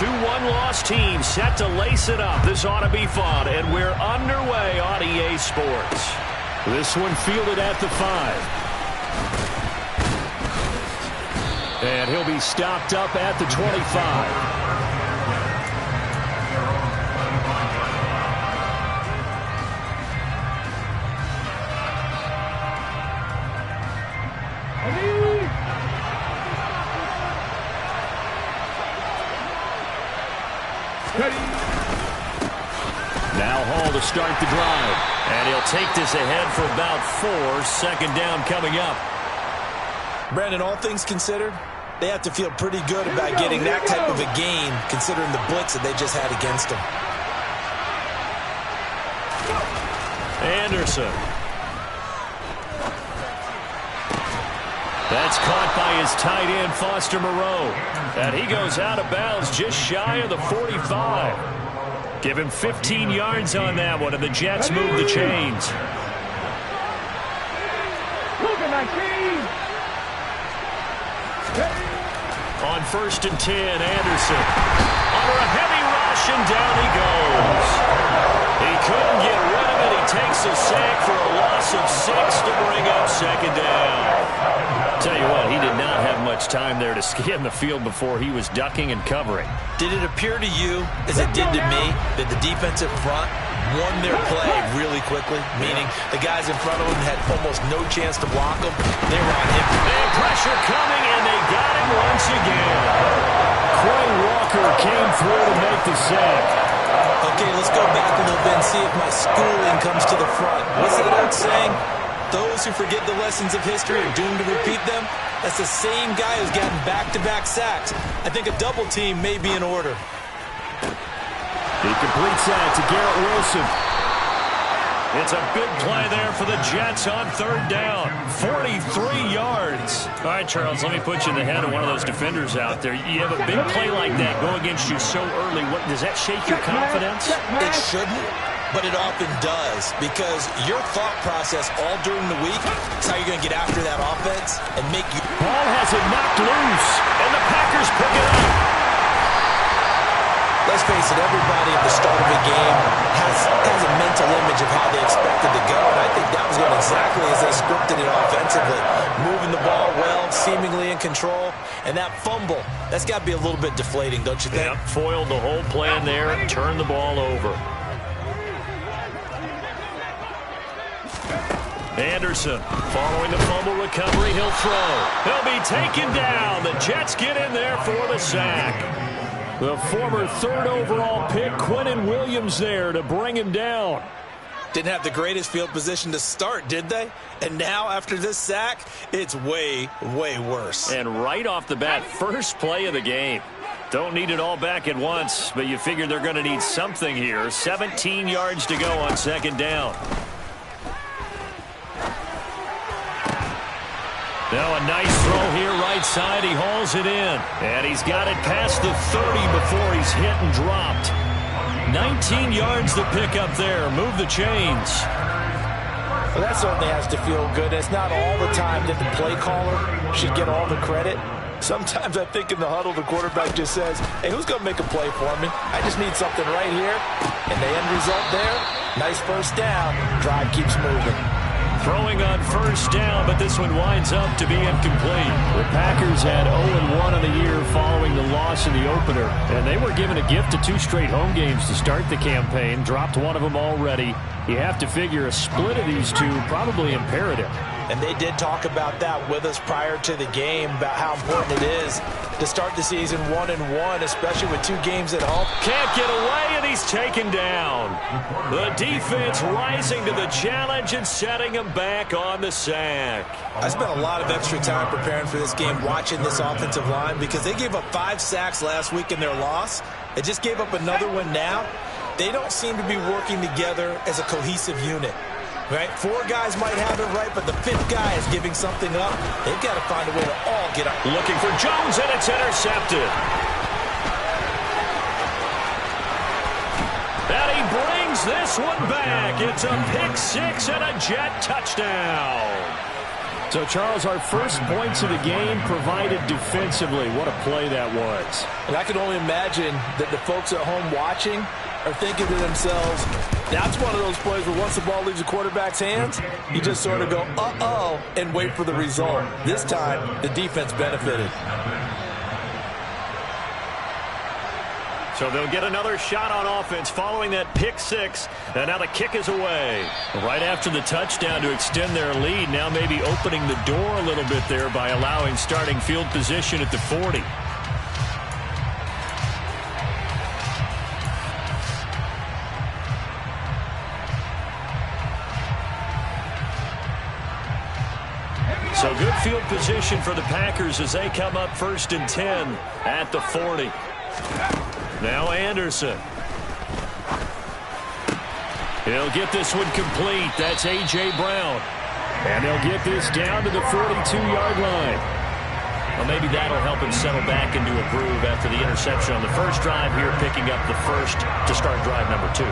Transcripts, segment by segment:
two one-loss teams set to lace it up. This ought to be fun, and we're underway on EA Sports. This one fielded at the 5. And he'll be stopped up at the 25. Now Hall to start the drive. And he'll take this ahead for about 4. Second down coming up. Brandon, all things considered, they have to feel pretty good about getting that type of a gain, considering the blitz that they just had against them. Anderson. That's caught by his tight end, Foster Moreau. And he goes out of bounds just shy of the 45. Give him 15 yards on that one, and the Jets move the chains. On 1st and 10, Anderson. Under a heavy rush, and down he goes. He couldn't get rid of it. He takes a sack for a loss of 6 to bring up second down. Tell you what, he did not have much time there to scan the field before he was ducking and covering. Did it appear to you, as it did to me, that the defensive front won their play really quickly? Meaning the guys in front of him had almost no chance to block him. They were on him. And pressure coming, and they got him once again. Quay Walker came through to make the sack. Okay, let's go back a little bit and see if my schooling comes to the front. What's that old saying? Those who forget the lessons of history are doomed to repeat them. That's the same guy who's gotten back-to-back sacks. I think a double team may be in order. He completes that to Garrett Wilson. It's a big play there for the Jets on 3rd down. 43 yards. All right, Charles, let me put you in the head of one of those defenders out there. You have a big play like that go against you so early. What, does that shake your confidence? It shouldn't, but it often does, because your thought process all during the week is how you're going to get after that offense and make you... Ball has it knocked loose, and the Packers pick it up. Let's face it, everybody at the start of a game has a mental image of how they expected to go, and I think that was going exactly as they scripted it offensively. Moving the ball well, seemingly in control, and that fumble, that's got to be a little bit deflating, don't you think? Yep, foiled the whole plan there, turned the ball over. Anderson, following the fumble recovery, he'll throw. He'll be taken down. The Jets get in there for the sack. The former 3rd overall pick, Quinnen Williams, there to bring him down. Didn't have the greatest field position to start, did they? And now, after this sack, it's way, way worse. And right off the bat, first play of the game. Don't need it all back at once, but you figure they're going to need something here. 17 yards to go on 2nd down. Now a nice throw here right side. He hauls it in. And he's got it past the 30 before he's hit and dropped. 19 yards to pick up there. Move the chains. Well, that certainly has to feel good. It's not all the time that the play caller should get all the credit. Sometimes I think in the huddle, the quarterback just says, hey, who's going to make a play for me? I just need something right here. And the end result there, nice first down. Drive keeps moving. Throwing on 1st down, but this one winds up to be incomplete. The Packers had 0-1 on the year following the loss in the opener, and they were given a gift of 2 straight home games to start the campaign. Dropped one of them already. You have to figure a split of these two probably imperative. And they did talk about that with us prior to the game, about how important it is to start the season 1-1, especially with 2 games at home. Can't get away, and he's taken down. The defense rising to the challenge and setting him back on the sack. I spent a lot of extra time preparing for this game, watching this offensive line, because they gave up 5 sacks last week in their loss. They just gave up another one now. They don't seem to be working together as a cohesive unit. Right? 4 guys might have it right, but the 5th guy is giving something up. They've got to find a way to all get up. Looking for Jones, and it's intercepted. And he brings this one back. It's a pick 6 and a Jet touchdown. So, Charles, our first points of the game provided defensively. What a play that was. And I can only imagine that the folks at home watching are thinking to themselves, that's one of those plays where once the ball leaves the quarterback's hands, you just sort of go, uh-oh, and wait for the result. This time, the defense benefited. So they'll get another shot on offense following that pick six. And now the kick is away. Right after the touchdown to extend their lead, now maybe opening the door a little bit there by allowing starting field position at the 40. So good field position for the Packers as they come up 1st and 10 at the 40. Now Anderson. He'll get this one complete. That's A.J. Brown. And they'll get this down to the 42-yard line. Well, maybe that'll help him settle back into a groove after the interception on the first drive here, picking up the first to start drive number 2.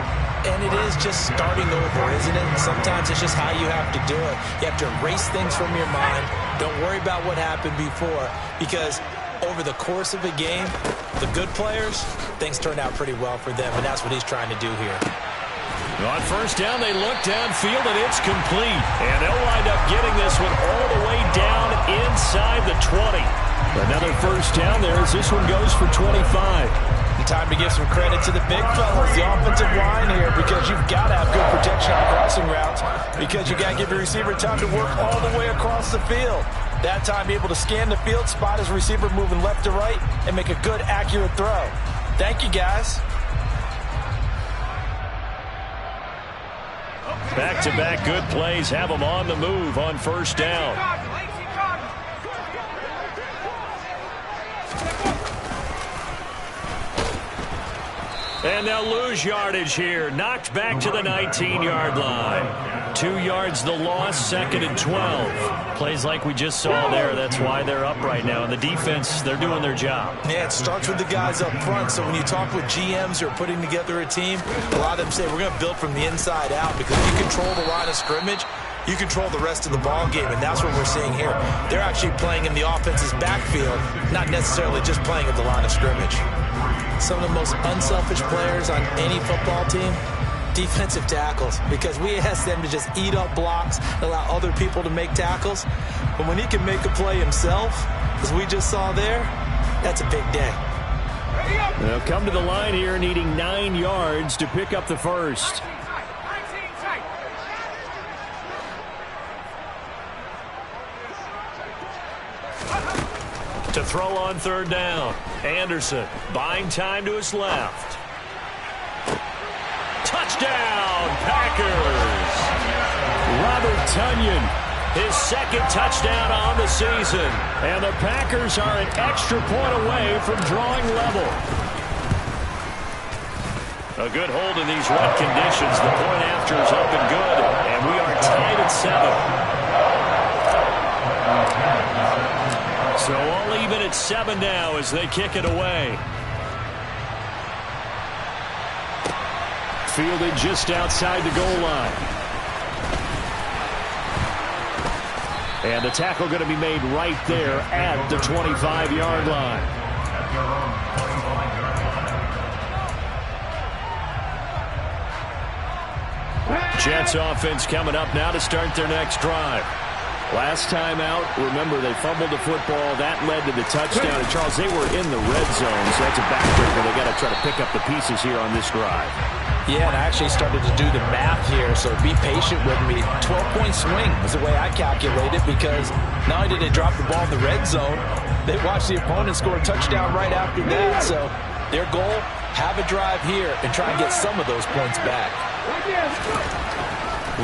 And it is just starting over, isn't it? Sometimes it's just how you have to do it. You have to erase things from your mind. Don't worry about what happened before, because over the course of a game, the good players, things turn out pretty well for them, and that's what he's trying to do here. On first down, they look downfield, and it's complete. And they'll wind up getting this one all the way down inside the 20. Another first down there as this one goes for 25. And time to give some credit to the big fellas, the offensive line here, because you've got to have good protection on crossing routes, because you got to give your receiver time to work all the way across the field. That time, be able to scan the field, spot his receiver moving left to right, and make a good, accurate throw. Thank you, guys. Back-to-back good plays have them on the move on first down. And they'll lose yardage here. Knocked back to the 19-yard line. 2 yards the loss, 2nd and 12. Plays like we just saw there. That's why they're up right now. And the defense, they're doing their job. Yeah, it starts with the guys up front. So when you talk with GMs who are putting together a team, a lot of them say we're going to build from the inside out, because if you control the line of scrimmage, you control the rest of the ball game, and that's what we're seeing here. They're actually playing in the offense's backfield, not necessarily just playing at the line of scrimmage. Some of the most unselfish players on any football team, defensive tackles, because we ask them to just eat up blocks, allow other people to make tackles. But when he can make a play himself, as we just saw there, that's a big day. They'll come to the line here needing 9 yards to pick up the first. To throw on third down. Anderson buying time to his left. Touchdown, Packers! Robert Tonyan, his 2nd touchdown on the season. And the Packers are an extra point away from drawing level. A good hold in these wet conditions. The point after is up and good. And we are tied at 7. So all even at 7 now as they kick it away. Fielded just outside the goal line. And the tackle going to be made right there at the 25-yard line. Jets offense coming up now to start their next drive. Last time out, remember, they fumbled the football. That led to the touchdown. And, Charles, they were in the red zone, so that's a backbreaker. They've got to try to pick up the pieces here on this drive. Yeah, and I actually started to do the math here, so be patient with me. 12-point swing is the way I calculate it, because not only did they drop the ball in the red zone, they watched the opponent score a touchdown right after that. So their goal, have a drive here and try and get some of those points back.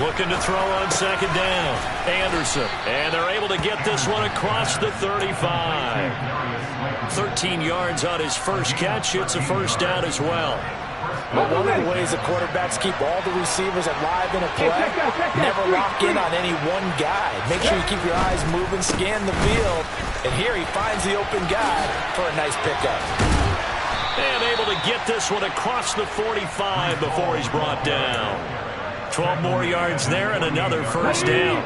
Looking to throw on second down. Anderson. And they're able to get this one across the 35. 13 yards on his first catch. It's a first down as well. But one of the ways the quarterbacks keep all the receivers alive in a play, never lock in on any one guy. Make sure you keep your eyes moving, scan the field. And here he finds the open guy for a nice pickup. And able to get this one across the 45 before he's brought down. 12 more yards there and another first down.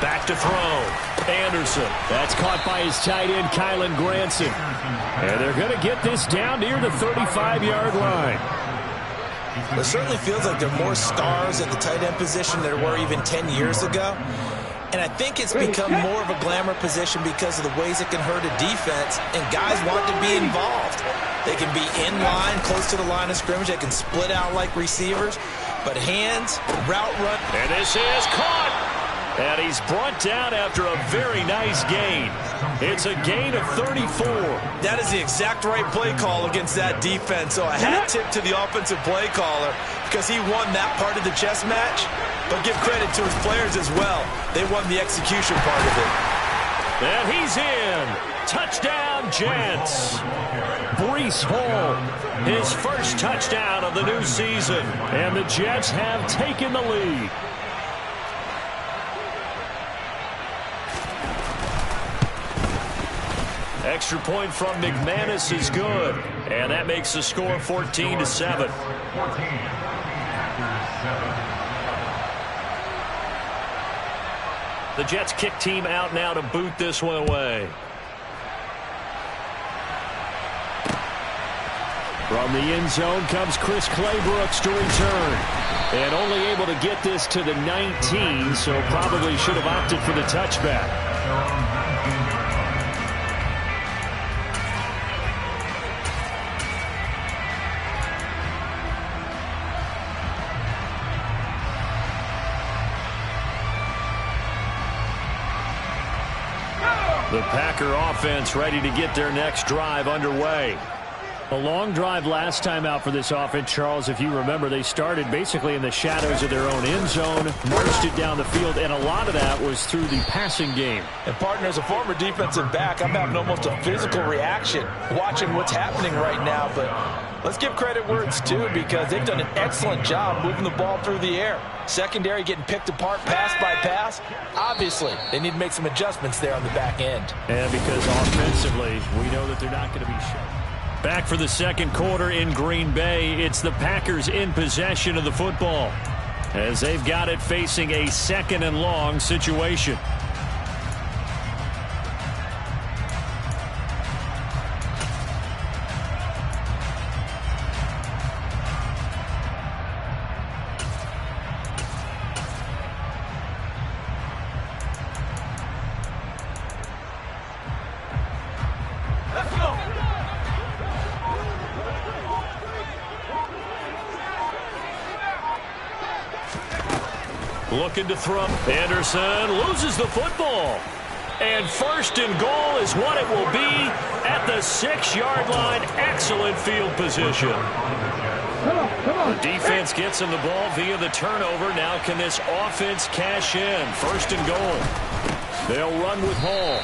Back to throw. Anderson. That's caught by his tight end, Kylen Granson. And they're going to get this down near the 35-yard line. It certainly feels like there are more stars at the tight end position than there were even 10 years ago. And I think it's become more of a glamour position because of the ways it can hurt a defense, and guys want to be involved. They can be in line, close to the line of scrimmage. They can split out like receivers. But hands, route run. And this is caught. And he's brought down after a very nice gain. It's a gain of 34. That is the exact right play call against that defense. So a hat tip to the offensive play caller because he won that part of the chess match. But give credit to his players as well. They won the execution part of it. And he's in. Touchdown, Jets. Breece Hall, his first touchdown of the new season. And the Jets have taken the lead. Extra point from McManus is good. And that makes the score 14-7. The Jets kick team out now to boot this one away. From the end zone comes Chris Claybrooks to return. And only able to get this to the 19, so probably should have opted for the touchback. The Packer offense ready to get their next drive underway. A long drive last time out for this offense, Charles. If you remember, they started basically in the shadows of their own end zone, marched it down the field, and a lot of that was through the passing game. And, partner, as a former defensive back, I'm having almost a physical reaction watching what's happening right now. But let's give credit where it's due because they've done an excellent job moving the ball through the air. Secondary getting picked apart pass by pass. Obviously, they need to make some adjustments there on the back end. And because offensively, we know that they're not going to be sure. Back for the second quarter in Green Bay. It's the Packers in possession of the football as they've got it facing a second and long situation. Looking to throw. Anderson loses the football. And first and goal is what it will be at the 6-yard line. Excellent field position. The defense gets him the ball via the turnover. Now can this offense cash in? First and goal. They'll run with Hall.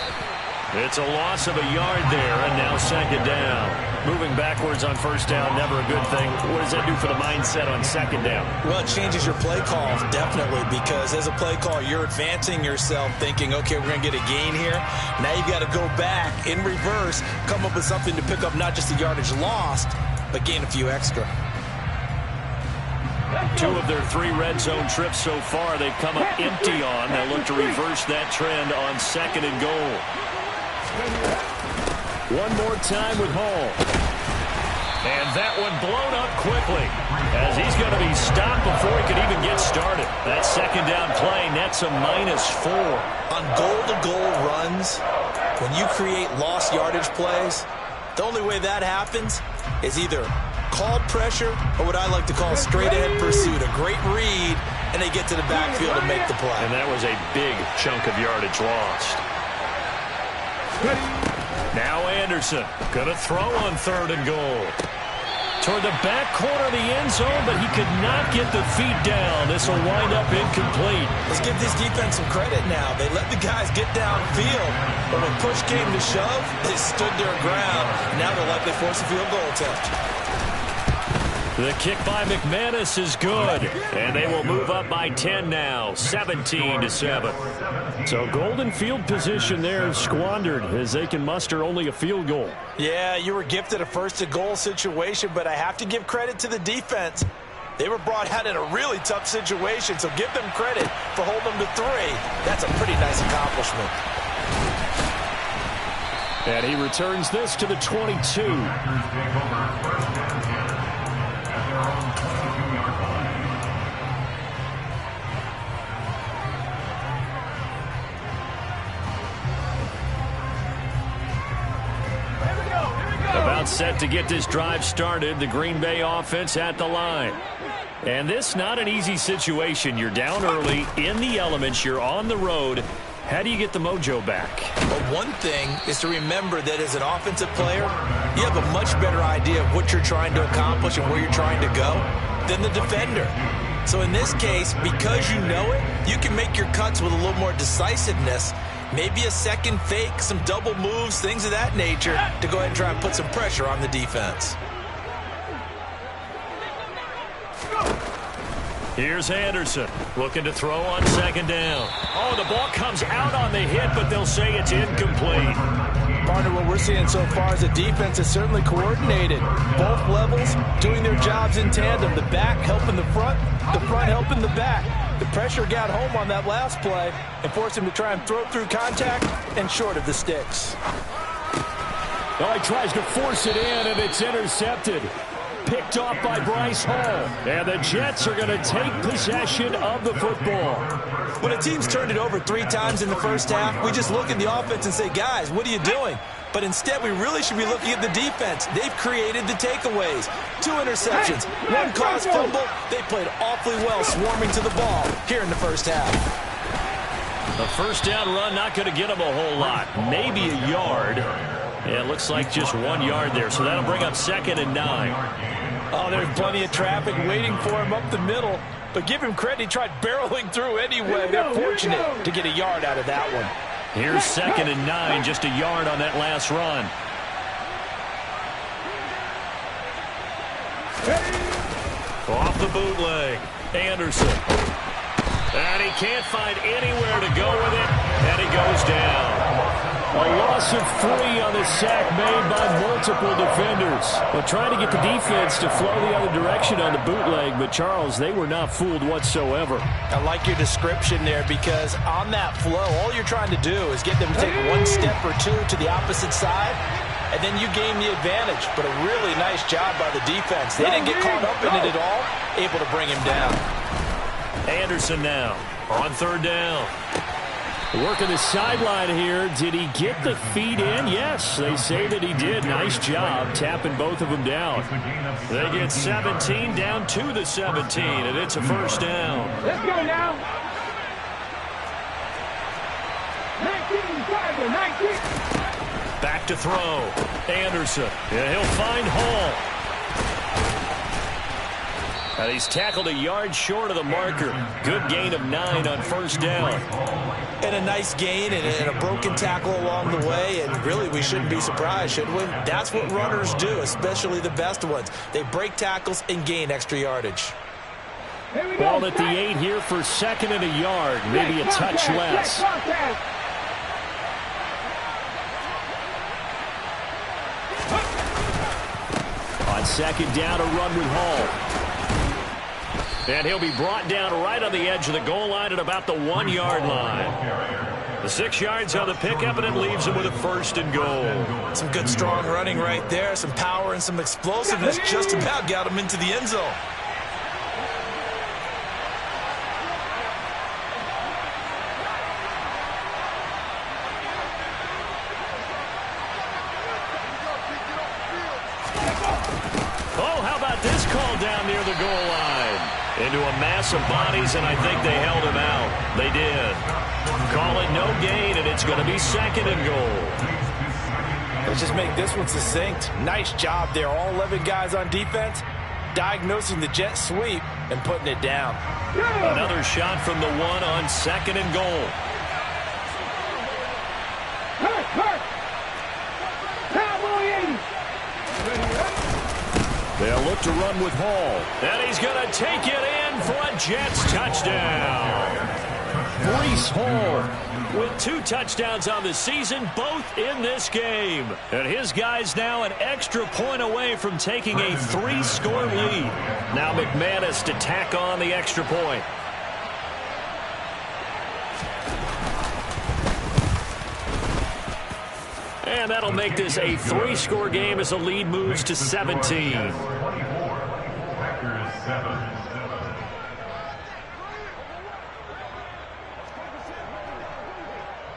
It's a loss of a yard there, and now second down. Moving backwards on first down, never a good thing. What does that do for the mindset on second down? Well, it changes your play call, definitely, because as a play call, you're advancing yourself thinking, okay, we're going to get a gain here. Now you've got to go back in reverse, come up with something to pick up not just the yardage lost, but gain a few extra. 2 of their 3 red zone trips so far, they've come up empty on. They'll look to reverse that trend on second and goal. One more time with Hall. And that one blown up quickly as he's going to be stopped before he could even get started. That second down play nets a -4. On goal-to-goal runs, when you create lost yardage plays, the only way that happens is either called pressure or what I like to call straight-ahead pursuit. A great read, and they get to the backfield and make the play. And that was a big chunk of yardage lost. Now Anderson going to throw on third and goal. Toward the back corner of the end zone, but he could not get the feet down. This will wind up incomplete. Let's give this defense some credit now. They let the guys get downfield, but when push came to shove, they stood their ground. Now they'll likely force a field goal attempt. The kick by McManus is good, and they will move up by 10 now, 17-7. So golden field position there squandered as they can muster only a field goal. Yeah, you were gifted a first-and-goal situation, but I have to give credit to the defense. They were brought out in a really tough situation, so give them credit for holding them to 3. That's a pretty nice accomplishment. And he returns this to the 22. About set to get this drive started, the Green Bay offense at the line. And this not an easy situation. You're down early, in the elements, you're on the road. How do you get the mojo back? Well, one thing is to remember that as an offensive player, you have a much better idea of what you're trying to accomplish and where you're trying to go than the defender. So in this case, because you know it, you can make your cuts with a little more decisiveness. Maybe a second fake, some double moves, things of that nature to go ahead and try and put some pressure on the defense. Here's Anderson looking to throw on second down. Oh, the ball comes out on the hit, but they'll say it's incomplete. Partner, what we're seeing so far is the defense is certainly coordinated. Both levels doing their jobs in tandem. The back helping the front helping the back. The pressure got home on that last play and forced him to try and throw through contact and short of the sticks. Oh, he tries to force it in, and it's intercepted. Picked off by Bryce Hall. And the Jets are going to take possession of the football. When a team's turned it over 3 times in the first half, we just look at the offense and say, guys, what are you doing? But instead, we really should be looking at the defense. They've created the takeaways. 2 interceptions, 1 caused fumble. They played awfully well swarming to the ball here in the first half. A first down run, not going to get them a whole lot. Maybe a yard. Yeah, it looks like just 1 yard there, so that'll bring up 2nd and 9. Oh, there's plenty of traffic waiting for him up the middle. But give him credit, he tried barreling through anyway. They're fortunate to get a yard out of that one. Here's 2nd and 9, just a yard on that last run. Off the bootleg, Anderson. And he can't find anywhere to go with it, and he goes down. A loss of 3 on the sack made by multiple defenders. Well, trying to get the defense to flow the other direction on the bootleg, but Charles, they were not fooled whatsoever. I like your description there because on that flow, all you're trying to do is get them to take 1 step or 2 to the opposite side, and then you gain the advantage. But a really nice job by the defense. They didn't get caught up in it at all, able to bring him down. Anderson now on 3rd down. Working the sideline here. Did he get the feet in? Yes, they say that he did. Nice job tapping both of them down. They get 17 down to the 17, and it's a first down. Let's go now. 19. Back to throw. Anderson. Yeah, he'll find Hall. And he's tackled a yard short of the marker. Good gain of 9 on first down. And a nice gain and a broken tackle along the way. And really, we shouldn't be surprised, should we? That's what runners do, especially the best ones. They break tackles and gain extra yardage. Ball at the 8 here for 2nd and a yard. Maybe a touch less. On 2nd down, a run with Hall. And he'll be brought down right on the edge of the goal line at about the 1 yard line. The 6 yards on the pickup, and it leaves him with a 1st and goal. Some good strong running right there. Some power and some explosiveness just about got him into the end zone. Oh, how about this call down near the goal line? Into a mass of bodies, and I think they held him out. They did. Call it no gain, and it's going to be 2nd and goal. Let's just make this one succinct. Nice job there. All 11 guys on defense diagnosing the jet sweep and putting it down. Another shot from the 1 on 2nd and goal. They'll look to run with Hall. And he's going to take it in for a Jets touchdown. Breece Hall with 2 touchdowns on the season, both in this game. And his guys now an extra point away from taking a 3-score lead. Now McManus to tack on the extra point. And that'll make this a 3-score game as the lead moves to 17.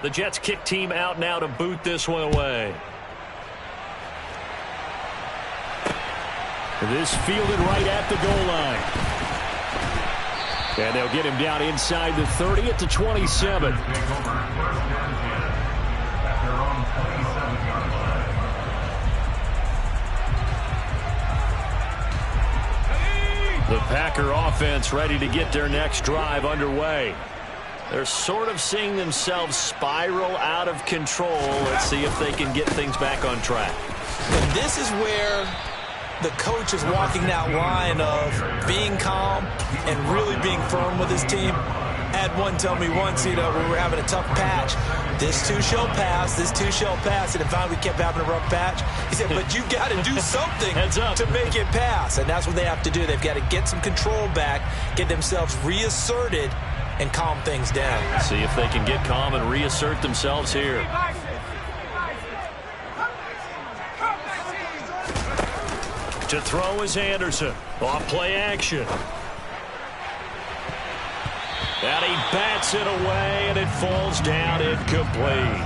The Jets kick team out now to boot this one away. This fielded right at the goal line. And they'll get him down inside the 30 at the 27. The Packer offense ready to get their next drive underway. They're sort of seeing themselves spiral out of control. Let's see if they can get things back on track. And this is where the coach is walking that line of being calm and really being firm with his team. I had one tell me once, when we were having a tough patch, this too shall pass, this too shall pass. And finally we kept having a rough patch. He said, but you've got to do something to make it pass. And that's what they have to do. They've got to get some control back, get themselves reasserted, and calm things down. See if they can get calm and reassert themselves here. To throw is Anderson. Off play action. And he bats it away, and it falls down incomplete.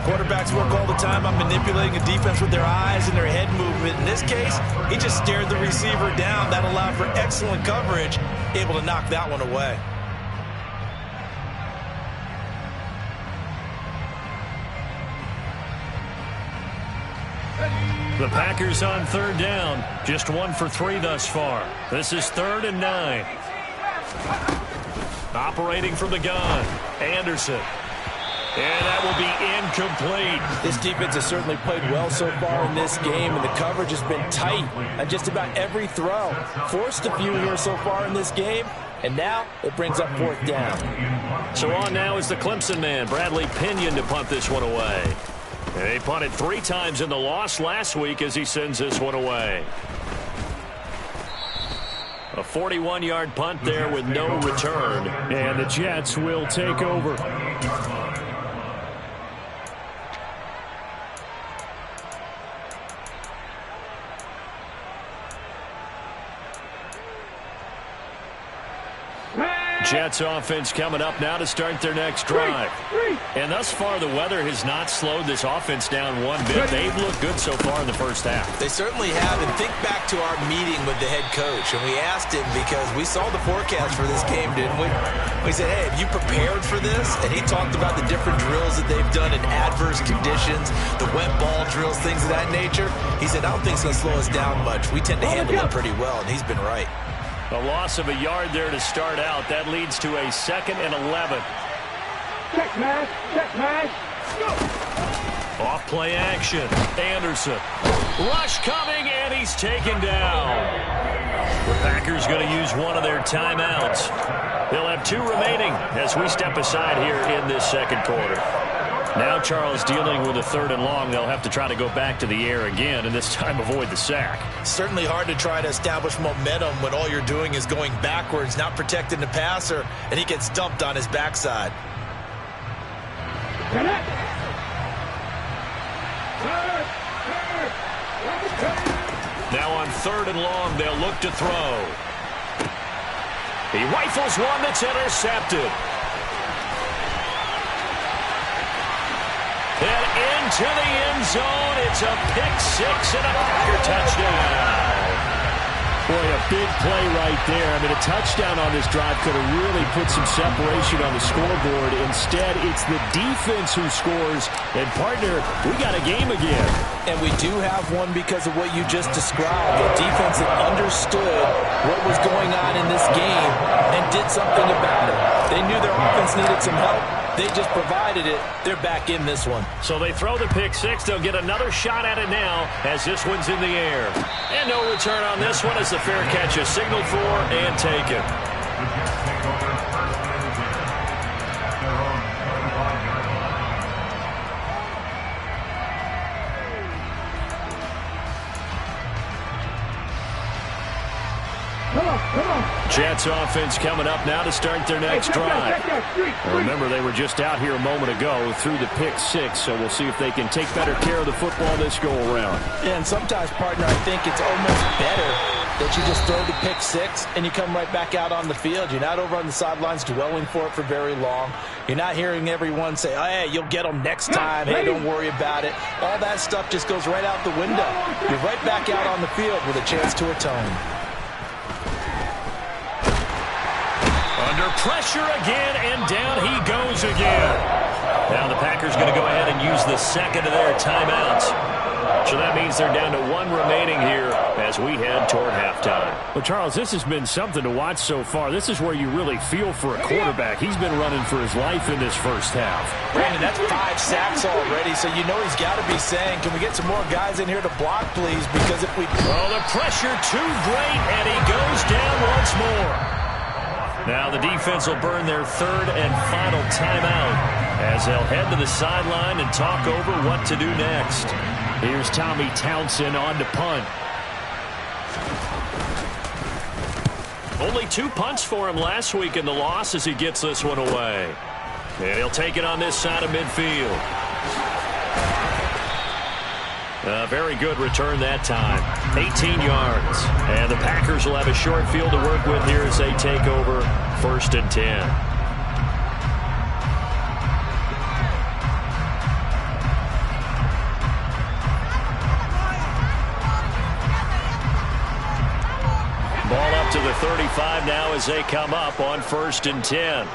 Quarterbacks work all the time on manipulating a defense with their eyes and their head movement. In this case, he just stared the receiver down. That allowed for excellent coverage, able to knock that one away. The Packers on 3rd down. Just 1 for 3 thus far. This is 3rd and 9. Operating from the gun, Anderson. And that will be incomplete. This defense has certainly played well so far in this game, and the coverage has been tight on just about every throw. Forced a few here so far in this game, and now it brings up 4th down. So on now is the Clemson man, Bradley Pinion, to punt this one away. They punted 3 times in the loss last week as he sends this one away. A 41-yard punt there with no return. And the Jets will take over. Jets offense coming up now to start their next drive. And thus far, the weather has not slowed this offense down one bit. They've looked good so far in the first half. They certainly have. And think back to our meeting with the head coach. And we asked him, because we saw the forecast for this game, didn't we? We said, hey, have you prepared for this? And he talked about the different drills that they've done in adverse conditions, the wet ball drills, things of that nature. He said, I don't think it's going to slow us down much. We tend to handle it pretty well, and he's been right. A loss of a yard there to start out. That leads to a 2nd and 11. Check man. Go. Off play action. Anderson. Rush coming, and he's taken down. The Packers going to use one of their timeouts. They'll have 2 remaining as we step aside here in this 2nd quarter. Now Charles dealing with a 3rd and long. They'll have to try to go back to the air again, and this time avoid the sack. Certainly hard to try to establish momentum when all you're doing is going backwards, not protecting the passer, and he gets dumped on his backside. Now on 3rd and long, they'll look to throw. He rifles one that's intercepted. And into the end zone, it's a pick-6 and a Packer touchdown. Boy, a big play right there. I mean, a touchdown on this drive could have really put some separation on the scoreboard. Instead, it's the defense who scores. And, partner, we got a game again. And we do have one because of what you just described. A defense that understood what was going on in this game and did something about it. They knew their offense needed some help. They just provided it. They're back in this one. So they throw the pick-6. They'll get another shot at it now as this one's in the air. And no return on this one as the fair catch is signaled for and taken. Jets offense coming up now to start their next drive. Remember, they were just out here a moment ago through the pick six, so we'll see if they can take better care of the football this go-around. Yeah, and sometimes, partner, I think it's almost better that you just throw the pick six and you come right back out on the field. You're not over on the sidelines dwelling for it for very long. You're not hearing everyone say, oh, hey, you'll get them next time. Hey, don't worry about it. All that stuff just goes right out the window. You're right back out on the field with a chance to atone. Under pressure again, and down he goes again. Now the Packers going to go ahead and use the second of their timeouts. So that means they're down to one remaining here as we head toward halftime. Well, Charles, this has been something to watch so far. This is where you really feel for a quarterback. He's been running for his life in this first half. Brandon, that's 5 sacks already, so you know he's got to be saying, can we get some more guys in here to block, please? Because if we... Oh, the pressure too great, and he goes down once more. Now the defense will burn their third and final timeout as they'll head to the sideline and talk over what to do next. Here's Tommy Townsend on to punt. Only 2 punts for him last week in the loss as he gets this one away. And he'll take it on this side of midfield. A very good return that time. 18 yards. And the Packers will have a short field to work with here as they take over 1st and 10. Ball up to the 35 now as they come up on 1st and 10.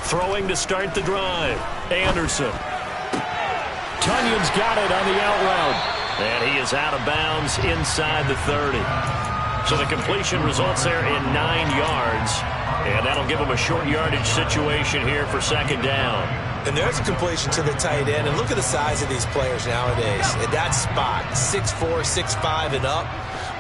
Throwing to start the drive. Anderson. Tunyon's got it on the out route. And he is out of bounds inside the 30. So the completion results there in 9 yards. And that'll give him a short yardage situation here for 2nd down. And there's a completion to the tight end. And look at the size of these players nowadays. At that spot, 6'4", 6'5", and up.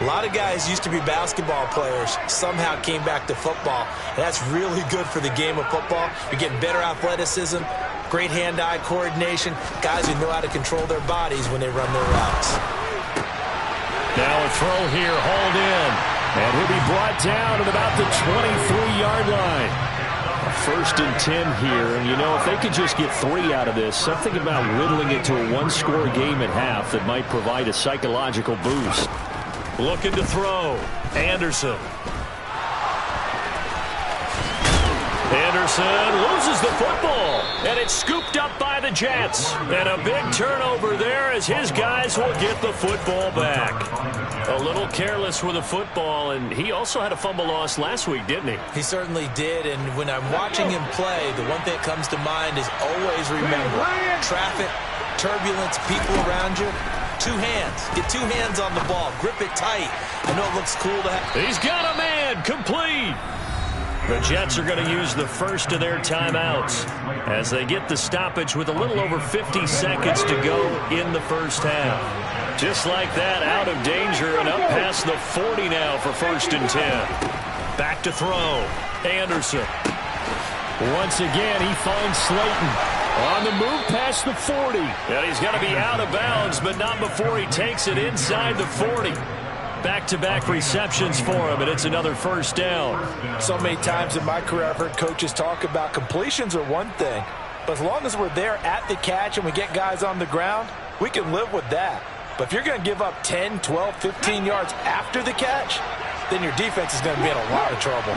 A lot of guys used to be basketball players, somehow came back to football. And that's really good for the game of football. You're getting better athleticism, great hand-eye coordination, guys who know how to control their bodies when they run their routes. Now a throw here, hauled in. And he'll be brought down at about the 23-yard line. 1st and 10 here, and you know, if they could just get 3 out of this, something about whittling it to a one-score game at half that might provide a psychological boost. Looking to throw. Anderson. Anderson loses the football, and it's scooped up by the Jets. And a big turnover there as his guys will get the football back. A little careless with the football, and he also had a fumble loss last week, didn't he? He certainly did, and when I'm watching him play, the one thing that comes to mind is always remember, traffic, turbulence, people around you, 2 hands. Get 2 hands on the ball. Grip it tight. I know it looks cool to have. He's got a man. Complete. The Jets are going to use the first of their timeouts as they get the stoppage with a little over 50 seconds to go in the first half. Just like that, out of danger and up past the 40 now for 1st and 10. Back to throw. Anderson. Once again, he finds Slayton on the move past the 40. And he's going to be out of bounds, but not before he takes it inside the 40. Back-to-back receptions for him, and it's another 1st down. So many times in my career, I've heard coaches talk about completions are one thing, but as long as we're there at the catch and we get guys on the ground, we can live with that. But if you're going to give up 10, 12, 15 yards after the catch, then your defense is going to be in a lot of trouble.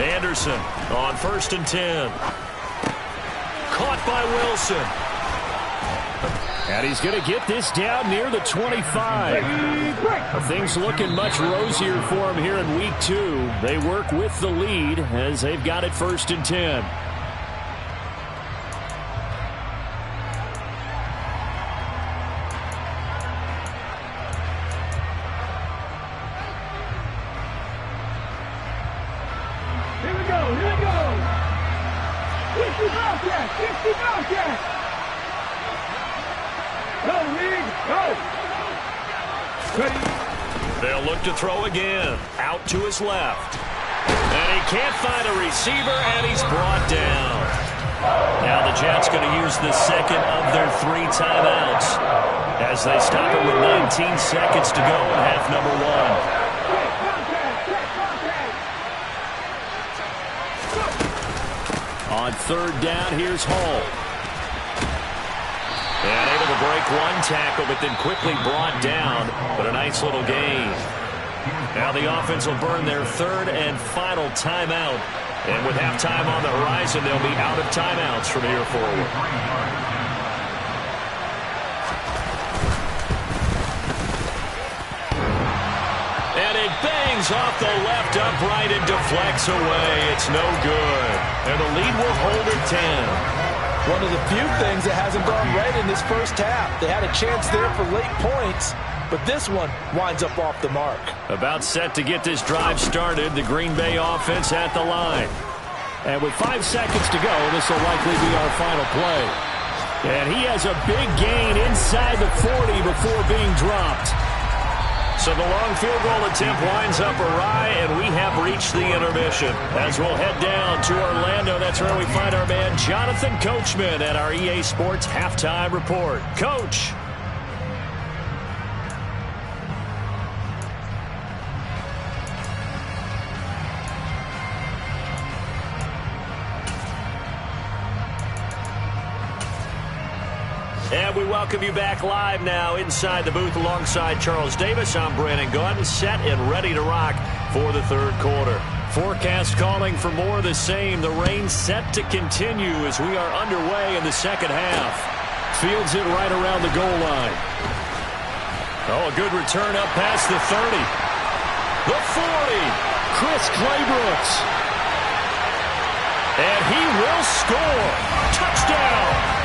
Anderson on 1st and 10. Caught by Wilson. And he's going to get this down near the 25. Things looking much rosier for him here in week 2. They work with the lead as they've got it 1st and 10. Here we go, here we go. 60 Bobcats, 60 Bobcats. Go, Reed, go. Ready. They'll look to throw again. Out to his left. And he can't find a receiver, and he's brought down. Now the Jets going to use the second of their 3 timeouts as they stop it with 19 seconds to go in half number 1. On third down, here's Hall. And able to break one tackle, but then quickly brought down. But a nice little gain. Now the offense will burn their third and final timeout. And with halftime on the horizon, they'll be out of timeouts from here forward. And it bangs off the left upright and deflects away. It's no good. And the lead will hold at 10. One of the few things that hasn't gone right in this first half. They had a chance there for late points, but this one winds up off the mark. About set to get this drive started, the Green Bay offense at the line. And with 5 seconds to go, this will likely be our final play. And he has a big gain inside the 40 before being dropped. So the long field goal attempt winds up awry, and we have reached the intermission. As we'll head down to Orlando, that's where we find our man Jonathan Coachman at our EA Sports Halftime Report. Coach. And we welcome you back live now inside the booth alongside Charles Davis. I'm Brandon Gaudin, set and ready to rock for the third quarter. Forecast calling for more of the same. The rain set to continue as we are underway in the second half. Fields it right around the goal line. Oh, a good return up past the 30. The 40. Chris Claybrooks. And he will score. Touchdown.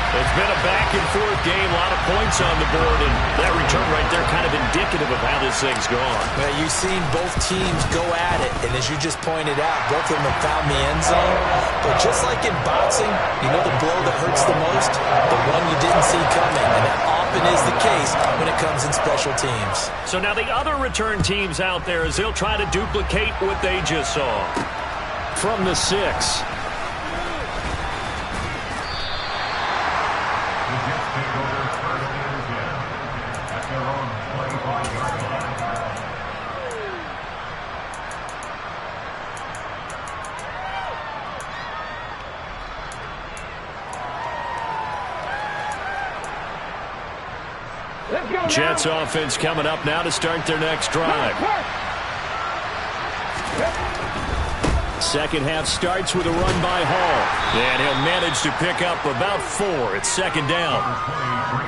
It's been a back-and-forth game, a lot of points on the board, and that return right there kind of indicative of how this thing's gone. Well, you've seen both teams go at it, and as you just pointed out, both of them have found the end zone. But just like in boxing, you know the blow that hurts the most? The one you didn't see coming, and that often is the case when it comes in special teams. So now the other return teams out there, as they'll try to duplicate what they just saw. From the 6. Jets offense coming up now to start their next drive. Second half starts with a run by Hall. And he'll manage to pick up about 4. It's second down.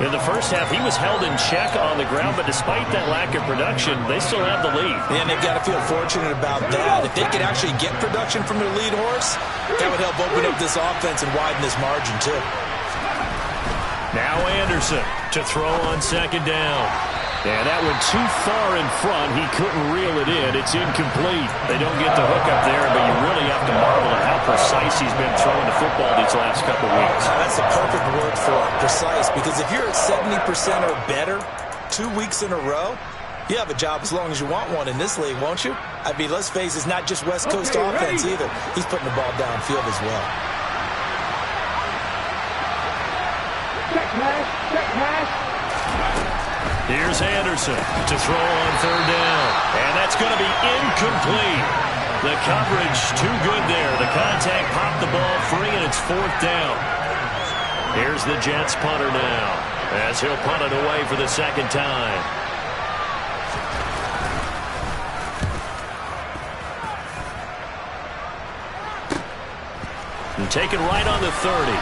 In the first half, he was held in check on the ground, but despite that lack of production, they still have the lead. And they've got to feel fortunate about that. If they could actually get production from their lead horse, that would help open up this offense and widen this margin, too. Now Anderson to throw on second down. And that went too far in front. He couldn't reel it in. It's incomplete. They don't get the hook up there, but you really have to marvel at how precise he's been throwing the football these last couple weeks. That's the perfect word for it, precise, because if you're at 70% or better 2 weeks in a row, you have a job as long as you want one in this league, won't you? I mean, let's face it, it's not just West Coast offense either. He's putting the ball downfield as well. Here's Anderson to throw on third down. And that's going to be incomplete. The coverage too good there. The contact popped the ball free, and it's fourth down. Here's the Jets punter now as he'll punt it away for the second time. And taken right on the 30.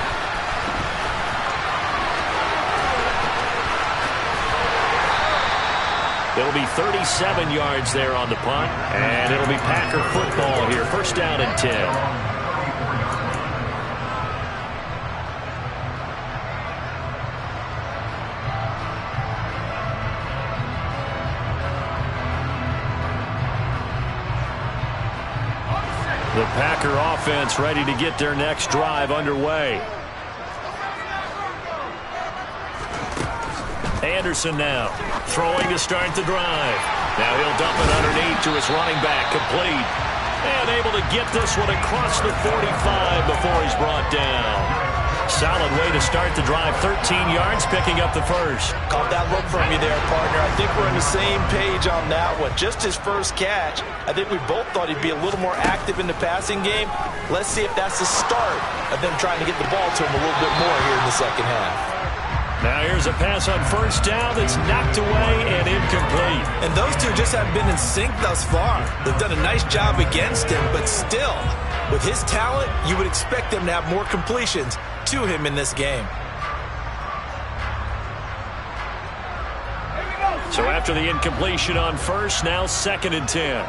It'll be 37 yards there on the punt, and it'll be Packer football here. First down and 10. The Packer offense ready to get their next drive underway. Anderson now throwing to start the drive. Now he'll dump it underneath to his running back, complete. And able to get this one across the 45 before he's brought down. Solid way to start the drive. 13 yards, picking up the first. Caught that look from you there, partner. I think we're on the same page on that one. Just his first catch. I think we both thought he'd be a little more active in the passing game. Let's see if that's the start of them trying to get the ball to him a little bit more here in the second half. Now here's a pass on first down that's knocked away and incomplete. And those two just haven't been in sync thus far. They've done a nice job against him, but still, with his talent, you would expect them to have more completions to him in this game. So after the incompletion on first, now 2nd and 10.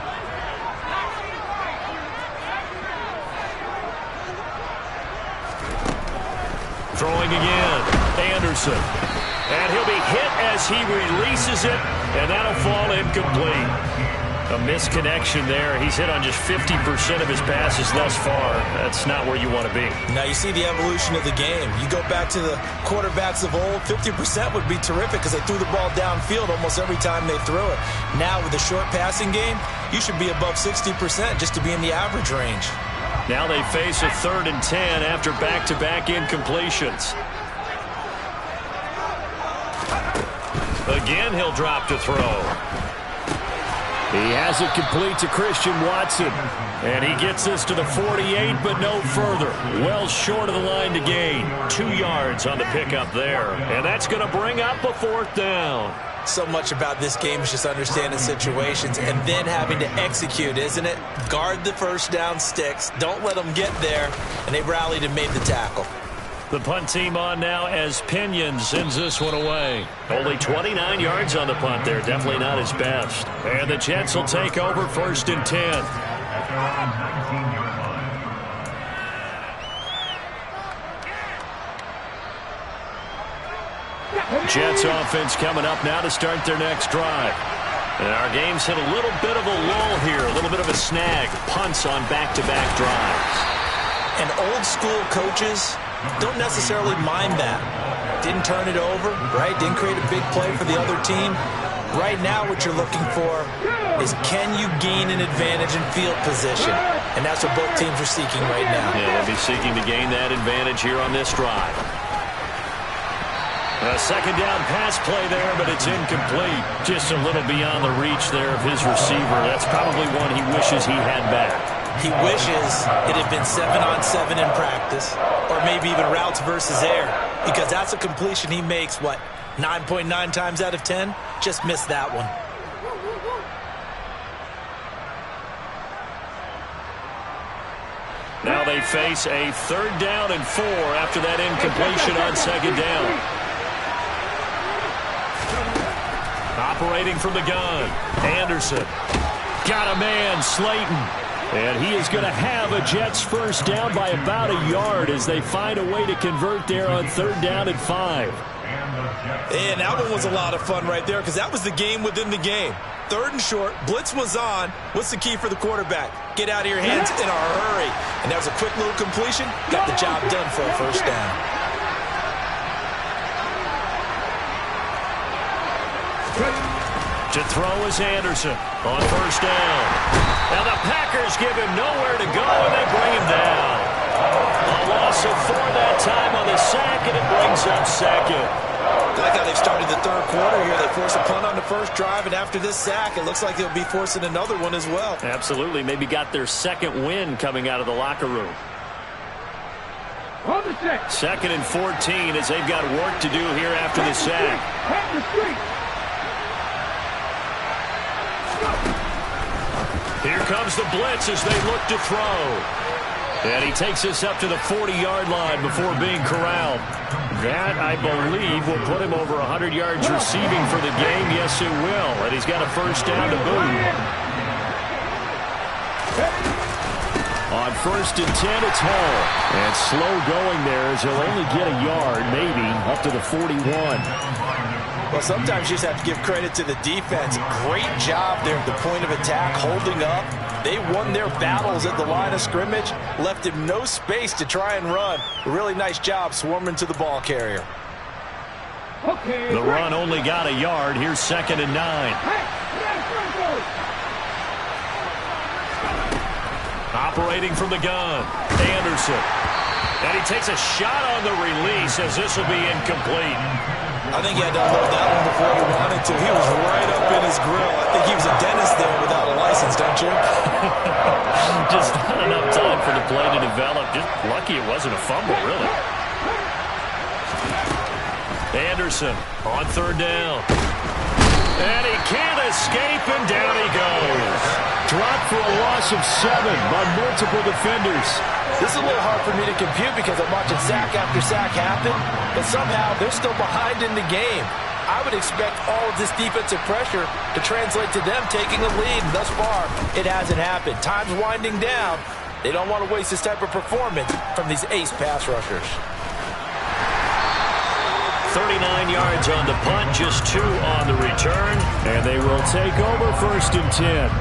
Throwing again, Anderson. And he'll be hit as he releases it, and that'll fall incomplete. A misconnection there. He's hit on just 50% of his passes thus far. That's not where you want to be. Now you see the evolution of the game. You go back to the quarterbacks of old, 50% would be terrific because they threw the ball downfield almost every time they threw it. Now with the short passing game, you should be above 60% just to be in the average range. Now they face a 3rd and 10 after back-to-back incompletions. Again, he'll drop to throw. He has it complete to Christian Watson. And he gets this to the 48, but no further. Well short of the line to gain. 2 yards on the pickup there. And that's going to bring up a 4th down. So much about this game is just understanding situations and then having to execute, isn't it? Guard the first down sticks. Don't let them get there. And they rallied and made the tackle. The punt team on now as Pinion sends this one away. Only 29 yards on the punt there. Definitely not his best. And the Jets will take over 1st and 10. Jets offense coming up now to start their next drive. And our game's hit a little bit of a lull here. A little bit of a snag. Punts on back-to-back drives. And old school coaches don't necessarily mind that. Didn't turn it over, right? Didn't create a big play for the other team. Right now what you're looking for is can you gain an advantage in field position? And that's what both teams are seeking right now. Yeah, they'll be seeking to gain that advantage here on this drive. A 2nd down pass play there, but it's incomplete. Just a little beyond the reach there of his receiver. That's probably one he wishes he had back. He wishes it had been 7-on-7 in practice, or maybe even routes versus air, because that's a completion he makes, 9.9 times out of 10? Just missed that one. Now they face a 3rd down and 4 after that incompletion on 2nd down. Operating from the gun, Anderson. Got a man, Slayton. And he is going to have a Jets first down by about a yard as they find a way to convert there on 3rd down and 5. And that one was a lot of fun right there because that was the game within the game. 3rd and short, blitz was on. What's the key for the quarterback? Get out of your hands in a hurry. And that was a quick little completion. Got the job done for a first down. To throw is Anderson on 1st down. Now the Packers give him nowhere to go, and they bring him down. A loss of 4 that time on the sack, and it brings up 2nd. I like how they've started the 3rd quarter here. They force a punt on the first drive, and after this sack, it looks like they'll be forcing another one as well. Absolutely. Maybe got their 2nd win coming out of the locker room. 2nd and 14 as they've got work to do here after the sack. Here comes the blitz as they look to throw. And he takes this up to the 40-yard line before being corralled. That, I believe, will put him over 100 yards receiving for the game. Yes, it will. And he's got a first down to boot. On 1st and 10, it's Hall. And slow going there as he'll only get a yard, maybe, up to the 41. Well, sometimes you just have to give credit to the defense. Great job there at the point of attack, holding up. They won their battles at the line of scrimmage, left him no space to try and run. A really nice job swarming to the ball carrier. The run only got a yard. Here's 2nd and 9. Operating from the gun, Anderson. And he takes a shot on the release as this will be incomplete. I think he had to unload that one before he wanted to. He was right up in his grill. I think he was a dentist there without a license, don't you? Just not enough time for the play to develop. Just lucky it wasn't a fumble, really. Anderson on third down. And he can't escape, and down he goes. Dropped for a loss of 7 by multiple defenders. This is a little hard for me to compute because I'm watching sack after sack happen, but somehow they're still behind in the game. I would expect all of this defensive pressure to translate to them taking a lead. Thus far, it hasn't happened. Time's winding down. They don't want to waste this type of performance from these ace pass rushers. 39 yards on the punt, just 2 on the return. And they will take over 1st and 10.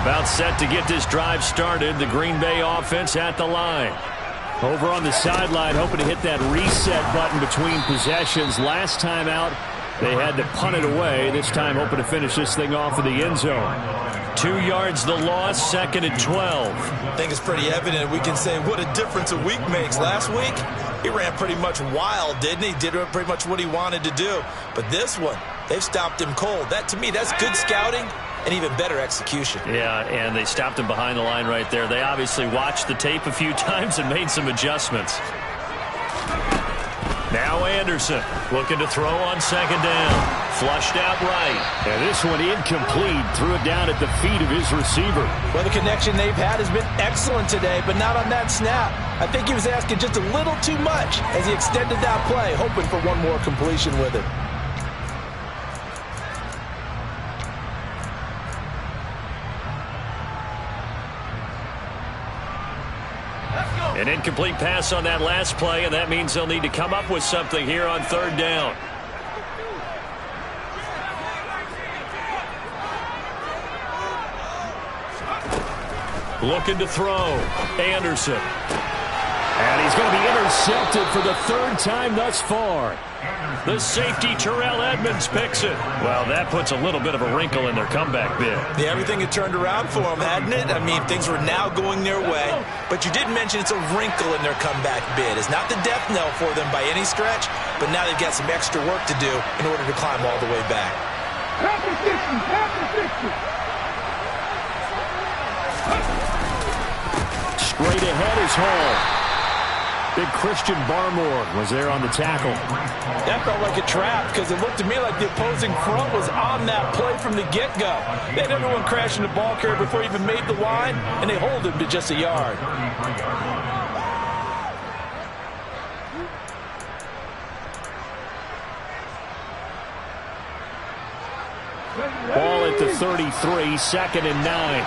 About set to get this drive started. The Green Bay offense at the line. Over on the sideline, hoping to hit that reset button between possessions. Last time out, they had to punt it away. This time, hoping to finish this thing off in the end zone. 2 yards the loss, 2nd and 12. I think it's pretty evident. We can say what a difference a week makes. Last week, he ran pretty much wild, didn't he? Did pretty much what he wanted to do. But this one, they've stopped him cold. That, to me, that's good scouting and even better execution. Yeah, and they stopped him behind the line right there. They obviously watched the tape a few times and made some adjustments. Now Anderson looking to throw on 2nd down. Flushed out right. And this one incomplete. Threw it down at the feet of his receiver. Well, the connection they've had has been excellent today, but not on that snap. I think he was asking just a little too much as he extended that play, hoping for one more completion with it. An incomplete pass on that last play, and that means they'll need to come up with something here on 3rd down. Looking to throw. Anderson. And he's going to be intercepted for the 3rd time thus far. The safety, Terrell Edmonds, picks it. Well, that puts a little bit of a wrinkle in their comeback bid. Yeah, everything had turned around for them, hadn't it? I mean, things were now going their way. But you did mention it's a wrinkle in their comeback bid. It's not the death knell for them by any stretch, but now they've got some extra work to do in order to climb all the way back. Half the 60, half the 60. Straight ahead is Hall. Big Christian Barmore was there on the tackle. That felt like a trap because it looked to me like the opposing front was on that play from the get-go. They had everyone crashing the ball carrier before he even made the line, and they hold him to just a yard. Ball at the 33, 2nd and 9.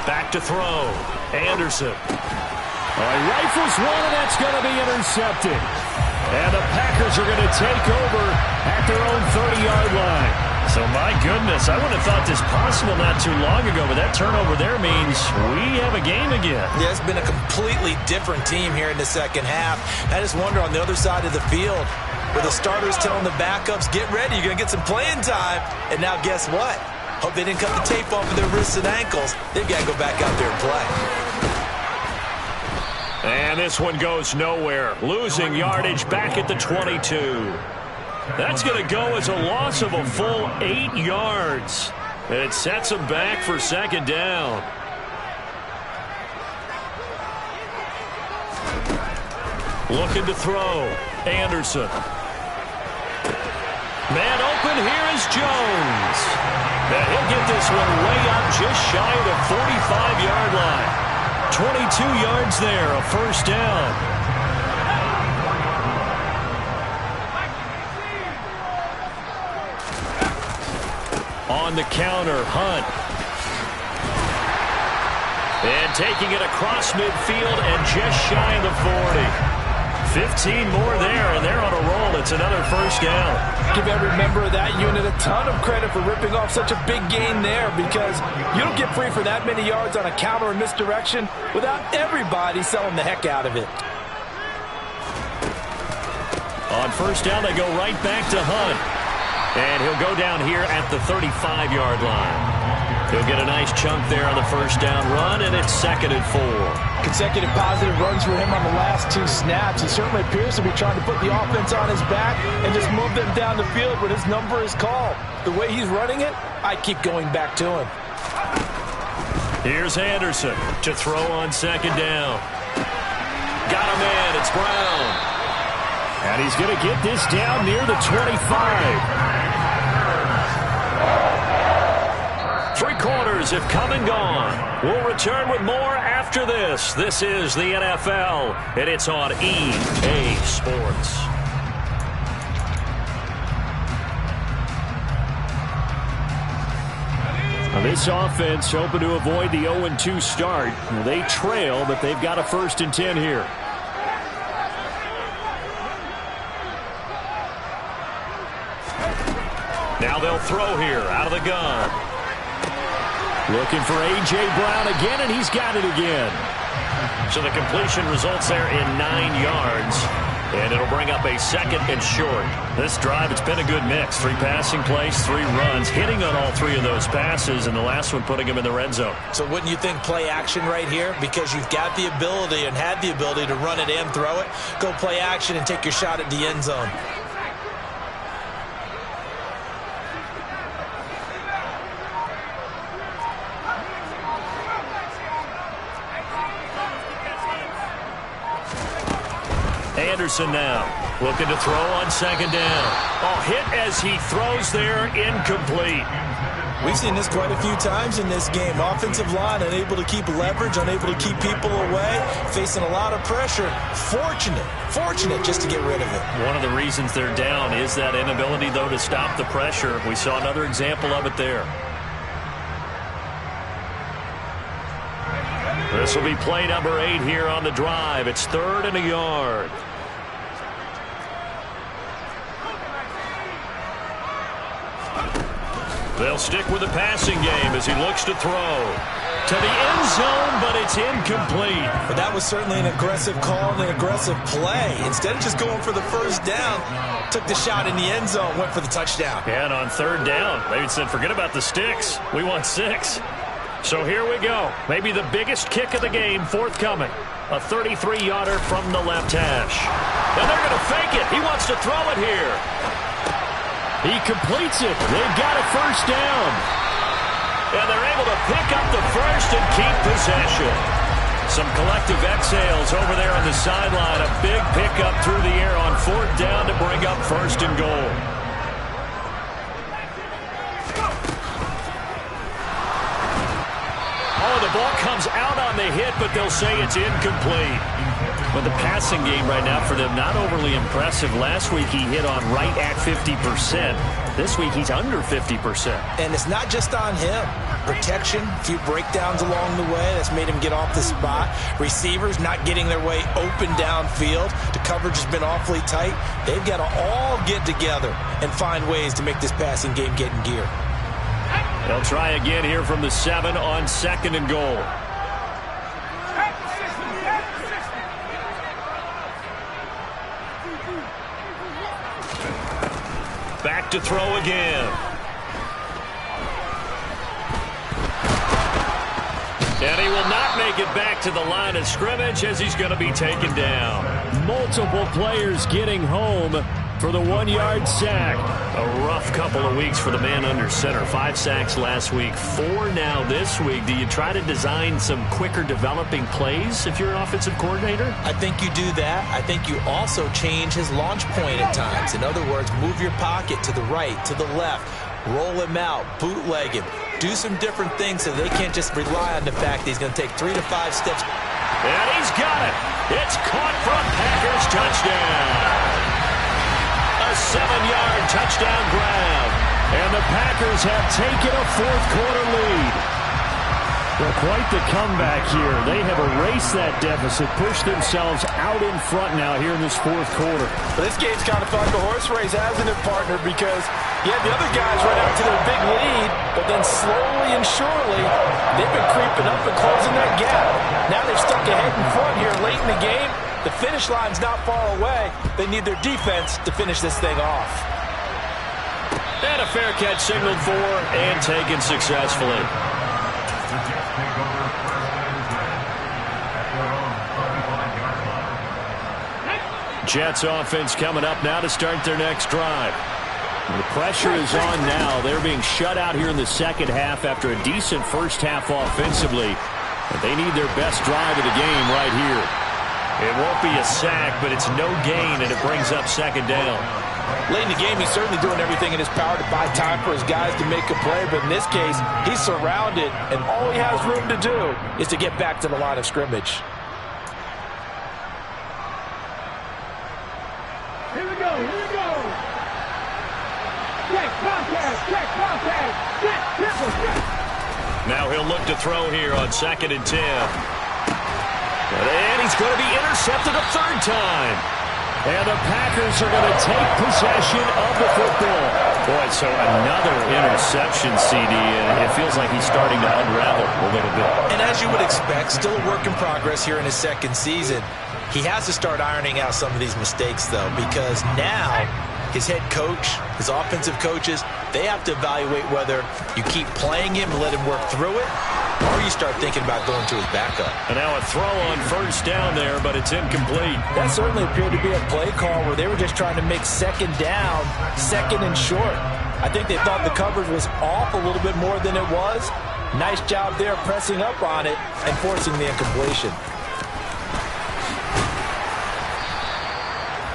Back to throw. Anderson. He rifles one, and that's going to be intercepted. And the Packers are going to take over at their own 30-yard line. So, my goodness, I wouldn't have thought this possible not too long ago, but that turnover there means we have a game again. Yeah, it's been a completely different team here in the 2nd half. I just wonder on the other side of the field, where the starters telling the backups, get ready, you're going to get some playing time. And now guess what? Hope they didn't cut the tape off of their wrists and ankles. They've got to go back out there and play. And this one goes nowhere. Losing yardage back at the 22. That's going to go as a loss of a full 8 yards. And it sets them back for 2nd down. Looking to throw. Anderson. Man open, here is Jones. And he'll get this one way up just shy of the 45-yard line. 22 yards there, a 1st down. On the counter, Hunt. And taking it across midfield and just shy of the 40. 15 more there, and they're on a roll. It's another first down. Give every member of that unit a ton of credit for ripping off such a big gain there, because you don't get free for that many yards on a counter or misdirection without everybody selling the heck out of it. On first down, they go right back to Hunt. And he'll go down here at the 35-yard line. He'll get a nice chunk there on the first down run, and it's 2nd and 4. Consecutive positive runs for him on the last 2 snaps. He certainly appears to be trying to put the offense on his back and just move them down the field when his number is called. The way he's running it, I keep going back to him. Here's Anderson to throw on 2nd down. Got a man. It's Brown. And he's going to get this down near the 25. 3 quarters have come and gone. We'll return with more after this. This is the NFL, and it's on EA Sports. Now this offense hoping to avoid the 0-2 start. They trail, but they've got a 1st and 10 here. Now they'll throw here out of the gun. Looking for A.J. Brown again, and he's got it again. So the completion results there in 9 yards, and it'll bring up a 2nd and short. This drive, it's been a good mix. 3 passing plays, 3 runs, hitting on all 3 of those passes, and the last one putting him in the red zone. So wouldn't you think play action right here? Because you've got the ability and had the ability to run it and throw it. Go play action and take your shot at the end zone. Anderson now looking to throw on 2nd down. Oh, hit as he throws there, incomplete. We've seen this quite a few times in this game. Offensive line unable to keep leverage, unable to keep people away, facing a lot of pressure. Fortunate just to get rid of it. One of the reasons they're down is that inability, though, to stop the pressure. We saw another example of it there. This will be play number 8 here on the drive. It's 3rd and a yard. They'll stick with the passing game as he looks to throw to the end zone, but it's incomplete. But that was certainly an aggressive call and an aggressive play. Instead of just going for the first down, took the shot in the end zone, went for the touchdown. And on 3rd down, they said, forget about the sticks. We want 6. So here we go. Maybe the biggest kick of the game forthcoming. A 33-yarder from the left hash. And they're going to fake it. He wants to throw it here. He completes it. They've got a 1st down. And they're able to pick up the 1st and keep possession. Some collective exhales over there on the sideline. A big pickup through the air on 4th down to bring up 1st and goal. Oh, the ball comes out on the hit, but they'll say it's incomplete. But the passing game right now for them, not overly impressive. Last week he hit on right at 50%. This week he's under 50%. And it's not just on him. Protection, a few breakdowns along the way. That's made him get off the spot. Receivers not getting their way open downfield. The coverage has been awfully tight. They've got to all get together and find ways to make this passing game get in gear. They'll try again here from the 7 on 2nd and goal. Back to throw again. And he will not make it back to the line of scrimmage as he's going to be taken down. Multiple players getting home for the 1-yard sack. A rough couple of weeks for the man under center. 5 sacks last week, 4 now this week. Do you try to design some quicker developing plays if you're an offensive coordinator? I think you do that. I think you also change his launch point at times. In other words, move your pocket to the right, to the left, roll him out, bootleg him. Do some different things so they can't just rely on the fact that he's going to take 3 to 5 steps. And he's got it. It's caught from Packers touchdown. A 7-yard touchdown grab. And the Packers have taken a 4th quarter lead. Well, quite the comeback here. They have erased that deficit, pushed themselves out in front now here in this fourth quarter. But this game's kind of felt like a horse race, hasn't it, partner? Because you had the other guys run out to their big lead, but then slowly and surely, they've been creeping up and closing that gap. Now they're stuck ahead in front here late in the game. The finish line's not far away. They need their defense to finish this thing off. And a fair catch signaled for and taken successfully. Jets offense coming up now to start their next drive. The pressure is on now. They're being shut out here in the second half after a decent first half offensively. And they need their best drive of the game right here. It won't be a sack, but it's no gain, and it brings up second down. Late in the game, he's certainly doing everything in his power to buy time for his guys to make a play. But in this case, he's surrounded, and all he has room to do is to get back to the line of scrimmage. Here we go, here we go. Check, contact, check, triple, check. Now he'll look to throw here on 2nd and 10. And he's going to be intercepted a third time. And the Packers are going to take possession of the football. Boy, so another interception, CD, and it feels like he's starting to unravel a little bit. And as you would expect, still a work in progress here in his second season. He has to start ironing out some of these mistakes, though, because now his head coach, his offensive coaches, they have to evaluate whether you keep playing him and let him work through it, or you start thinking about going to his backup. And now a throw on first down there, but it's incomplete. That certainly appeared to be a play call where they were just trying to make second down, second and short. I think they thought the coverage was off a little bit more than it was. Nice job there pressing up on it and forcing the incompletion.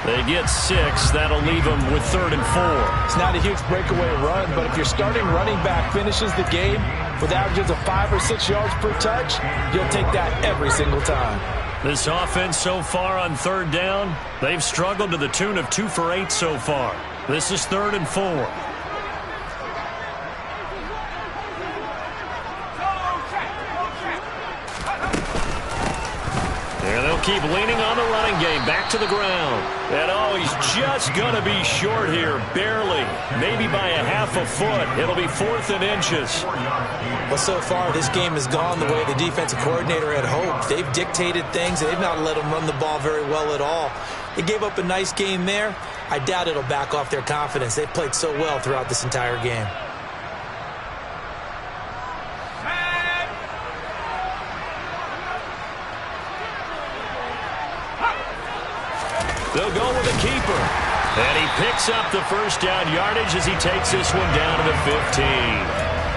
They get 6. That'll leave them with 3rd and 4. It's not a huge breakaway run, but if your starting running back finishes the game with averages of 5 or 6 yards per touch, you'll take that every single time. This offense so far on 3rd down, they've struggled to the tune of 2 for 8 so far. This is 3rd and 4. And they'll keep leaning on the running game. Back to the ground. And oh, he's just going to be short here. Barely. Maybe by a half a foot. It'll be 4th and inches. Well, so far, this game has gone the way the defensive coordinator had hoped. They've dictated things. They've not let them run the ball very well at all. They gave up a nice game there. I doubt it'll back off their confidence. They've played so well throughout this entire game. They'll go with a keeper. And he picks up the first down yardage as he takes this one down to the 15.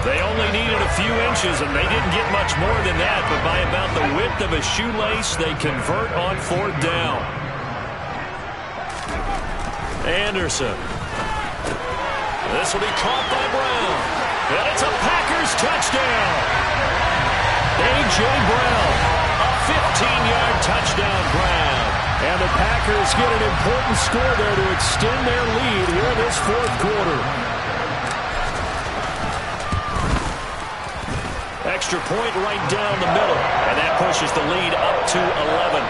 They only needed a few inches, and they didn't get much more than that. But by about the width of a shoelace, they convert on 4th down. Anderson. This will be caught by Brown. And it's a Packers touchdown. A.J. Brown. A 15-yard touchdown Brown. And the Packers get an important score there to extend their lead here in this 4th quarter. Extra point right down the middle. And that pushes the lead up to 11.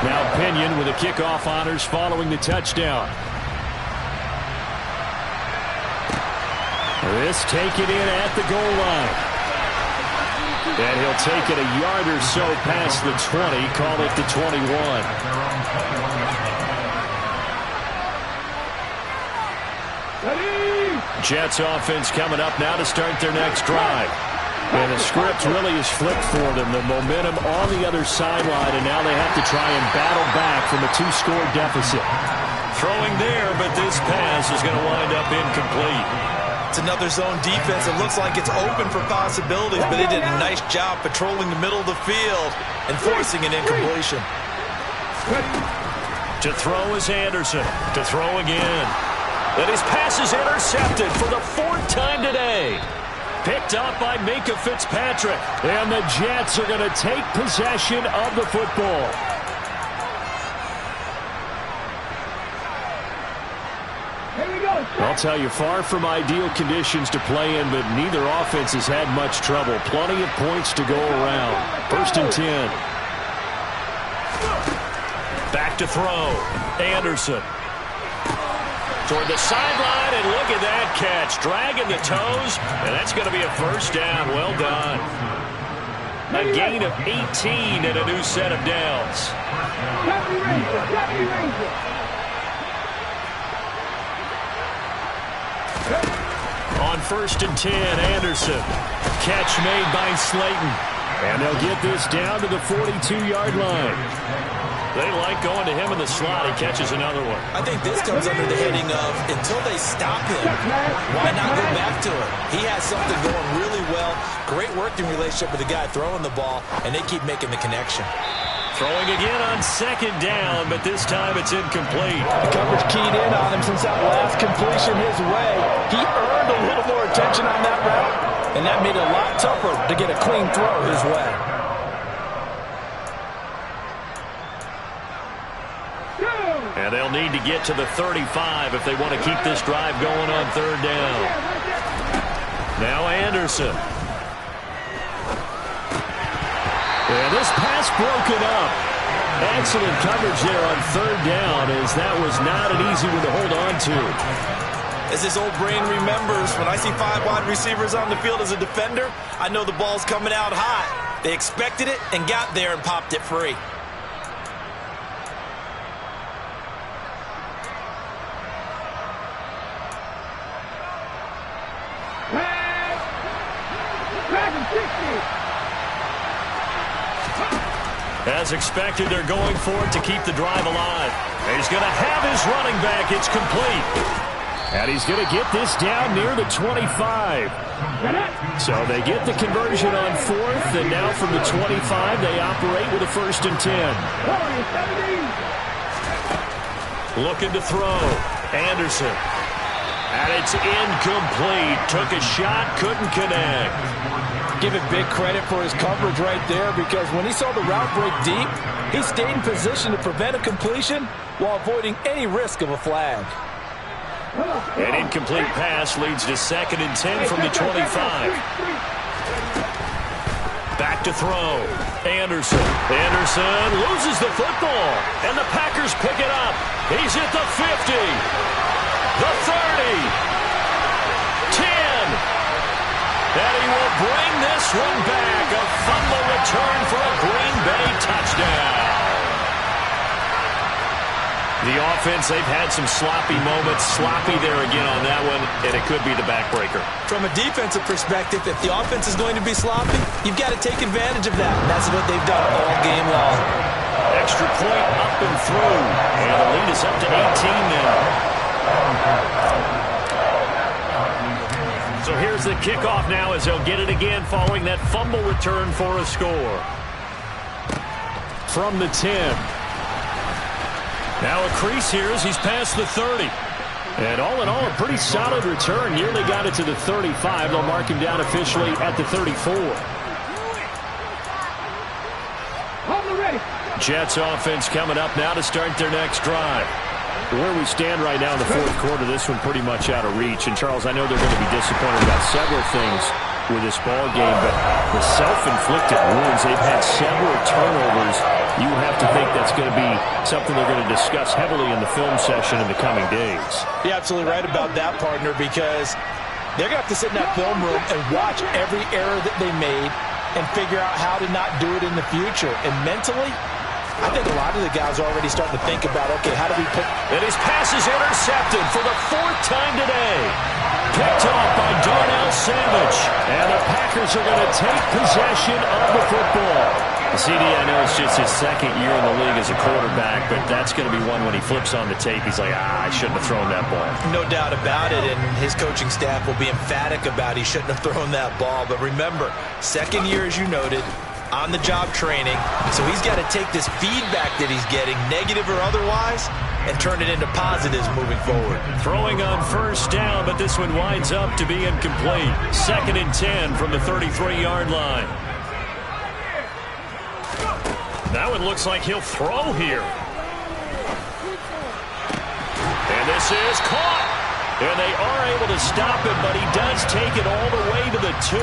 Now Pinion with the kickoff honors following the touchdown. This taken in at the goal line. And he'll take it a yard or so past the 20, call it the 21. Jets offense coming up now to start their next drive. And the script really is flipped for them. The momentum on the other sideline, and now they have to try and battle back from a 2-score deficit. Throwing there, but this pass is going to wind up incomplete. It's another zone defense. It looks like it's open for possibilities, but they did a nice job patrolling the middle of the field and forcing an incompletion. To throw is Anderson. To throw again. And his pass is intercepted for the 4th time today. Picked up by Minkah Fitzpatrick. And the Jets are going to take possession of the football. I'll tell you, far from ideal conditions to play in, but neither offense has had much trouble. Plenty of points to go around. 1st and 10. Back to throw. Anderson. Toward the sideline, and look at that catch. Dragging the toes, and that's going to be a 1st down. Well done. A gain of 18 and a new set of downs. On 1st and 10, Anderson. Catch made by Slayton. And they'll get this down to the 42-yard line. They like going to him in the slot. He catches another one. I think this comes under the heading of, until they stop him, why not go back to it? He has something going really well. Great working relationship with the guy throwing the ball, and they keep making the connection. Throwing again on 2nd down, but this time it's incomplete. The coverage keyed in on him since that last completion his way. He earned a little more attention on that route, and that made it a lot tougher to get a clean throw his way. And they'll need to get to the 35 if they want to keep this drive going on 3rd down. Now Anderson. And this pass broken up. Excellent coverage there on 3rd down, as that was not an easy one to hold on to. As this old brain remembers, when I see 5 wide receivers on the field as a defender, I know the ball's coming out hot. They expected it and got there and popped it free. As expected, they're going for it to keep the drive alive. He's going to have his running back. It's complete. And he's going to get this down near the 25. So they get the conversion on 4th, and now from the 25, they operate with a 1st and 10. Looking to throw. Anderson. And it's incomplete. Took a shot, couldn't connect. Give it big credit for his coverage right there, because when he saw the route break deep, he stayed in position to prevent a completion while avoiding any risk of a flag. An incomplete pass leads to 2nd and 10 from the 25. Back to throw. Anderson. Anderson loses the football, and the Packers pick it up. He's at the 50, the 30, 10. And he will bring this one back. A fumble return for a Green Bay touchdown. The offense, they've had some sloppy moments. Sloppy there again on that one, and it could be the backbreaker. From a defensive perspective, if the offense is going to be sloppy, you've got to take advantage of that. And that's what they've done all game long. Extra point up and through. And the lead is up to 18 now. So here's the kickoff now as they'll get it again following that fumble return for a score. From the 10. Now a crease here as he's past the 30. And all in all, a pretty solid return. Nearly got it to the 35. They'll mark him down officially at the 34. Jets offense coming up now to start their next drive. Where we stand right now in the 4th quarter, this one pretty much out of reach. And, Charles, I know they're going to be disappointed about several things with this ball game, but the self-inflicted wounds, they've had several turnovers. You have to think that's going to be something they're going to discuss heavily in the film session in the coming days. You're absolutely right about that, partner, because they're going to have to sit in that film room and watch every error that they made and figure out how to not do it in the future. And mentally, I think a lot of the guys are already starting to think about, okay, how do we put... And his pass is intercepted for the 4th time today. Picked off by Darnell Savage. And the Packers are going to take possession of the football. CD, I know it's just his 2nd year in the league as a quarterback, but that's going to be one when he flips on the tape. He's like, I shouldn't have thrown that ball. No doubt about it, and his coaching staff will be emphatic about he shouldn't have thrown that ball. But remember, 2nd year, as you noted, on-the-job training, so he's got to take this feedback that he's getting, negative or otherwise, and turn it into positives moving forward. Throwing on 1st down, but this one winds up to be incomplete. 2nd and 10 from the 33-yard line. That one looks like he'll throw here. And this is caught. And they are able to stop him, but he does take it all the way to the 2.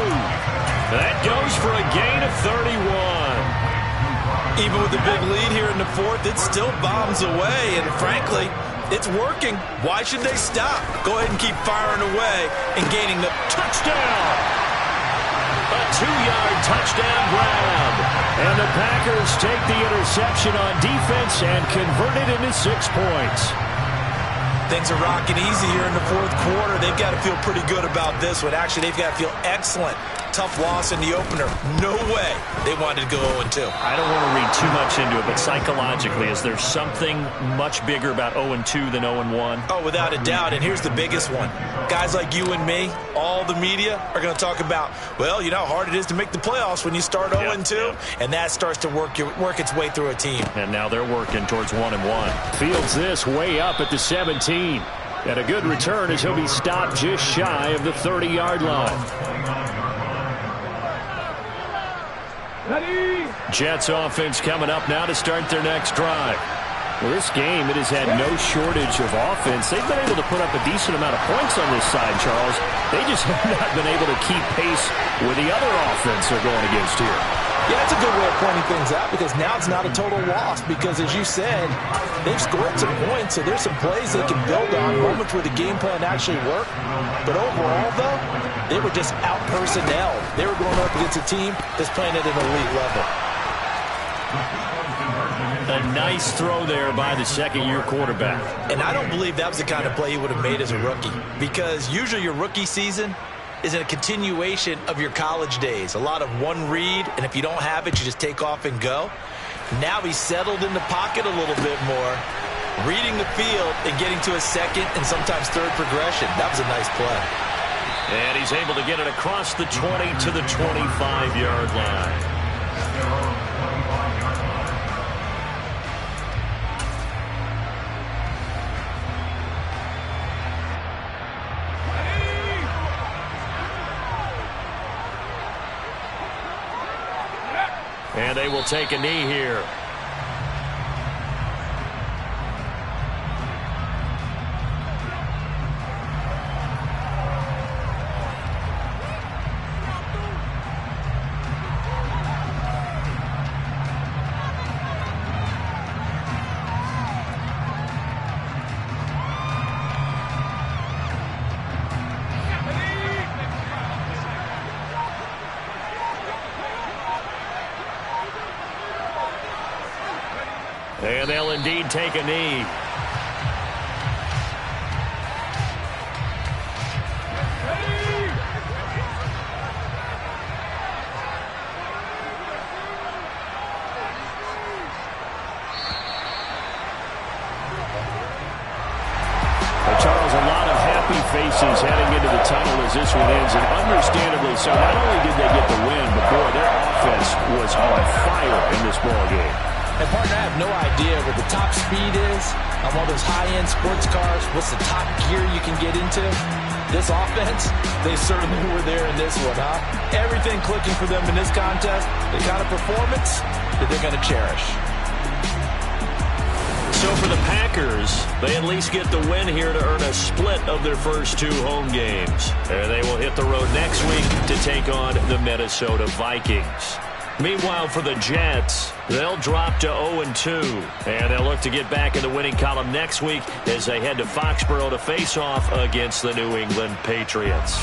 That goes for a gain of 31. Even with the big lead here in the 4th, it still bombs away, and frankly, it's working. Why should they stop? Go ahead and keep firing away and gaining the touchdown. A 2-yard touchdown grab. And the Packers take the interception on defense and convert it into 6 points. Things are rocking easy here in the 4th quarter. They've got to feel pretty good about this one. Actually, they've got to feel excellent. Tough loss in the opener. No way they wanted to go 0-2. I don't want to read too much into it, but psychologically, is there something much bigger about 0-2 than 0-1? Oh, without a doubt, and here's the biggest one. Guys like you and me, all the media, are going to talk about, well, you know how hard it is to make the playoffs when you start 0-2, and that starts to work its way through a team. And now they're working towards 1-1. Fields this way up at the 17. And a good return as he'll be stopped just shy of the 30-yard line. Ready? Jets offense coming up now to start their next drive. Well, this game, it has had no shortage of offense. They've been able to put up a decent amount of points on this side, Charles. They just have not been able to keep pace with the other offense they're going against here. Yeah, that's a good way of pointing things out because now it's not a total loss because, as you said, they've scored some points, so there's some plays they can build on, moments where the game plan actually worked. But overall, though, they were just out-personnelled. They were going up against a team that's playing at an elite level. A nice throw there by the second-year quarterback. And I don't believe that was the kind of play he would have made as a rookie because usually your rookie season is a continuation of your college days. A lot of one read, and if you don't have it, you just take off and go. Now he's settled in the pocket a little bit more, reading the field and getting to a second and sometimes third progression. That was a nice play. And he's able to get it across the 20 to the 25-yard line. And they will take a knee here. And they'll indeed take a knee. Charles, a lot of happy faces heading into the tunnel as this one ends, and understandably so. Not only did they get the win, but boy, their offense was on fire in this ball game. And, partner, I have no idea what the top speed is on one of those high-end sports cars. What's the top gear you can get into? This offense, they certainly were there in this one, huh? Everything clicking for them in this contest, the kind of performance that they're going to cherish. So for the Packers, they at least get the win here to earn a split of their first 2 home games. And they will hit the road next week to take on the Minnesota Vikings. Meanwhile, for the Jets, they'll drop to 0-2, and they'll look to get back in the winning column next week as they head to Foxborough to face off against the New England Patriots.